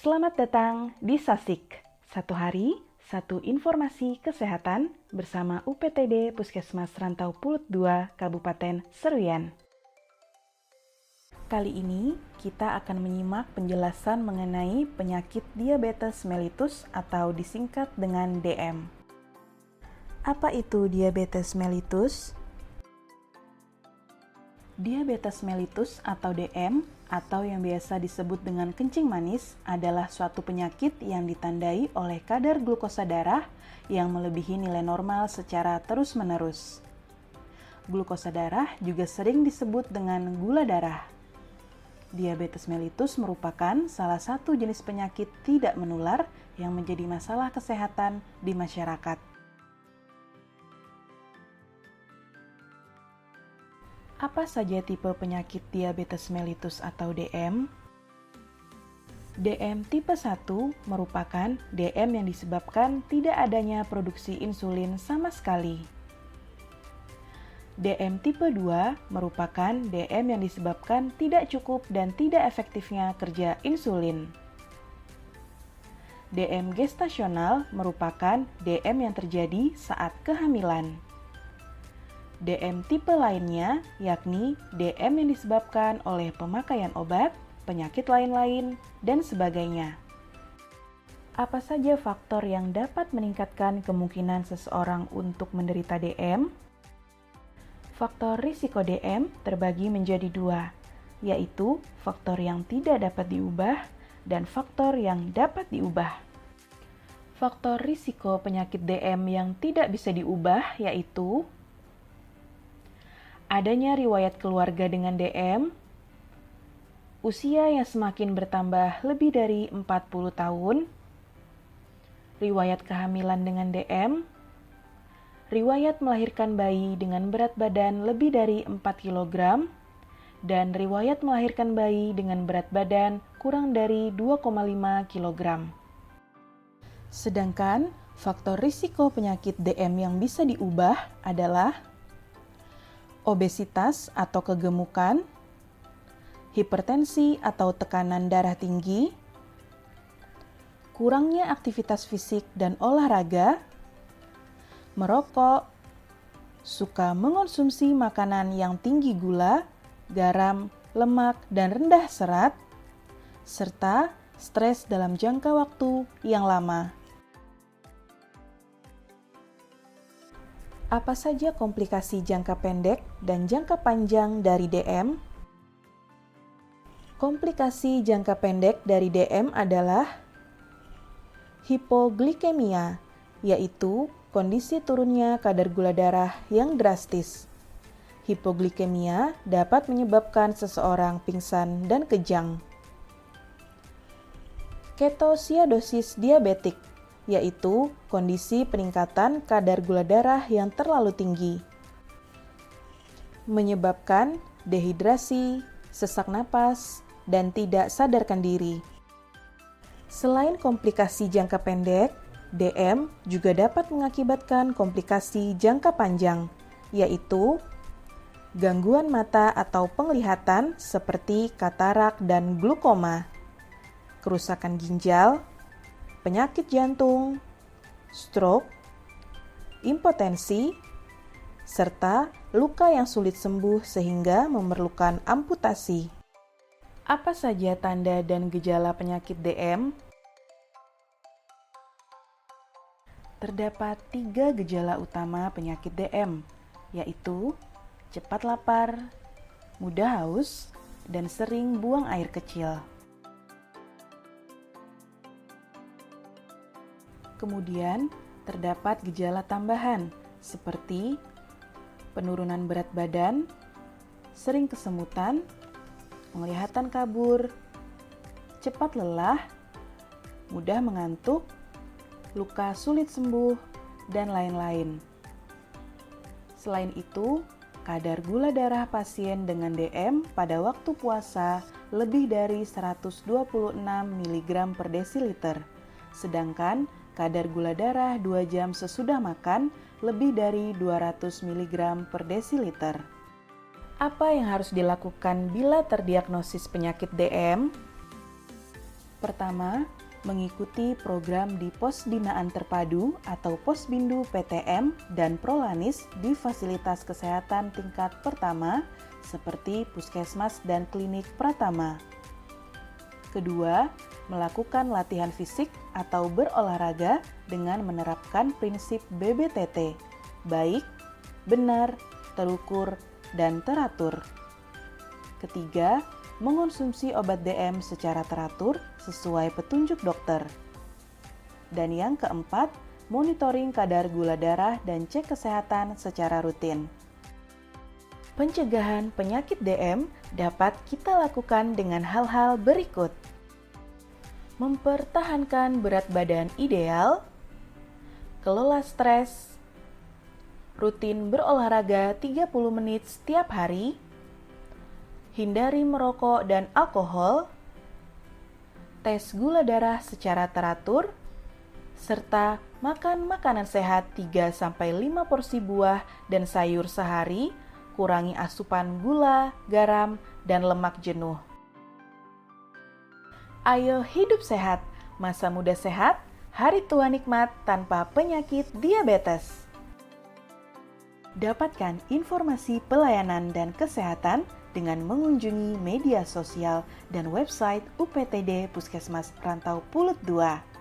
Selamat datang di Sasik. Satu hari, satu informasi kesehatan bersama UPTD Puskesmas Rantau Pulut 2 Kabupaten Seruyan. Kali ini kita akan menyimak penjelasan mengenai penyakit diabetes mellitus atau disingkat dengan DM. Apa itu diabetes mellitus? Diabetes mellitus atau DM atau yang biasa disebut dengan kencing manis adalah suatu penyakit yang ditandai oleh kadar glukosa darah yang melebihi nilai normal secara terus-menerus. Glukosa darah juga sering disebut dengan gula darah. Diabetes mellitus merupakan salah satu jenis penyakit tidak menular yang menjadi masalah kesehatan di masyarakat. Apa saja tipe penyakit diabetes mellitus atau DM? DM tipe 1 merupakan DM yang disebabkan tidak adanya produksi insulin sama sekali. DM tipe 2 merupakan DM yang disebabkan tidak cukup dan tidak efektifnya kerja insulin. DM gestasional merupakan DM yang terjadi saat kehamilan. DM tipe lainnya yakni DM yang disebabkan oleh pemakaian obat, penyakit lain-lain, dan sebagainya. Apa saja faktor yang dapat meningkatkan kemungkinan seseorang untuk menderita DM? Faktor risiko DM terbagi menjadi dua, yaitu faktor yang tidak dapat diubah dan faktor yang dapat diubah. Faktor risiko penyakit DM yang tidak bisa diubah yaitu adanya riwayat keluarga dengan DM, usia yang semakin bertambah lebih dari 40 tahun, riwayat kehamilan dengan DM, riwayat melahirkan bayi dengan berat badan lebih dari 4 kg, dan riwayat melahirkan bayi dengan berat badan kurang dari 2,5 kg. Sedangkan faktor risiko penyakit DM yang bisa diubah adalah obesitas atau kegemukan, hipertensi atau tekanan darah tinggi, kurangnya aktivitas fisik dan olahraga, merokok, suka mengonsumsi makanan yang tinggi gula, garam, lemak, dan rendah serat, serta stres dalam jangka waktu yang lama. Apa saja komplikasi jangka pendek dan jangka panjang dari DM? Komplikasi jangka pendek dari DM adalah hipoglikemia, yaitu kondisi turunnya kadar gula darah yang drastis. Hipoglikemia dapat menyebabkan seseorang pingsan dan kejang. Ketosiadosis diabetik, yaitu kondisi peningkatan kadar gula darah yang terlalu tinggi, menyebabkan dehidrasi, sesak napas, dan tidak sadarkan diri. Selain komplikasi jangka pendek, DM juga dapat mengakibatkan komplikasi jangka panjang, yaitu gangguan mata atau penglihatan seperti katarak dan glaukoma, kerusakan ginjal, penyakit jantung, stroke, impotensi, serta luka yang sulit sembuh sehingga memerlukan amputasi. Apa saja tanda dan gejala penyakit DM? Terdapat 3 gejala utama penyakit DM, yaitu cepat lapar, mudah haus, dan sering buang air kecil. Kemudian, terdapat gejala tambahan seperti penurunan berat badan, sering kesemutan, penglihatan kabur, cepat lelah, mudah mengantuk, luka sulit sembuh, dan lain-lain. Selain itu, kadar gula darah pasien dengan DM pada waktu puasa lebih dari 126 mg per desiliter, sedangkan kadar gula darah 2 jam sesudah makan lebih dari 200 mg per desiliter. Apa yang harus dilakukan bila terdiagnosis penyakit DM? Pertama, mengikuti program di Pos Binaan Terpadu atau Posbindu PTM dan Prolanis di fasilitas kesehatan tingkat pertama seperti puskesmas dan klinik Pratama. Kedua, melakukan latihan fisik atau berolahraga dengan menerapkan prinsip BBTT, baik, benar, terukur, dan teratur. Ketiga, mengonsumsi obat DM secara teratur sesuai petunjuk dokter. Dan yang keempat, monitoring kadar gula darah dan cek kesehatan secara rutin. Pencegahan penyakit DM dapat kita lakukan dengan hal-hal berikut. Mempertahankan berat badan ideal, kelola stres, rutin berolahraga 30 menit setiap hari, hindari merokok dan alkohol, tes gula darah secara teratur, serta makan makanan sehat 3-5 porsi buah dan sayur sehari, kurangi asupan gula, garam, dan lemak jenuh. Ayo hidup sehat, masa muda sehat, hari tua nikmat tanpa penyakit diabetes. Dapatkan informasi pelayanan dan kesehatan dengan mengunjungi media sosial dan website UPTD Puskesmas Rantau Pulut 2.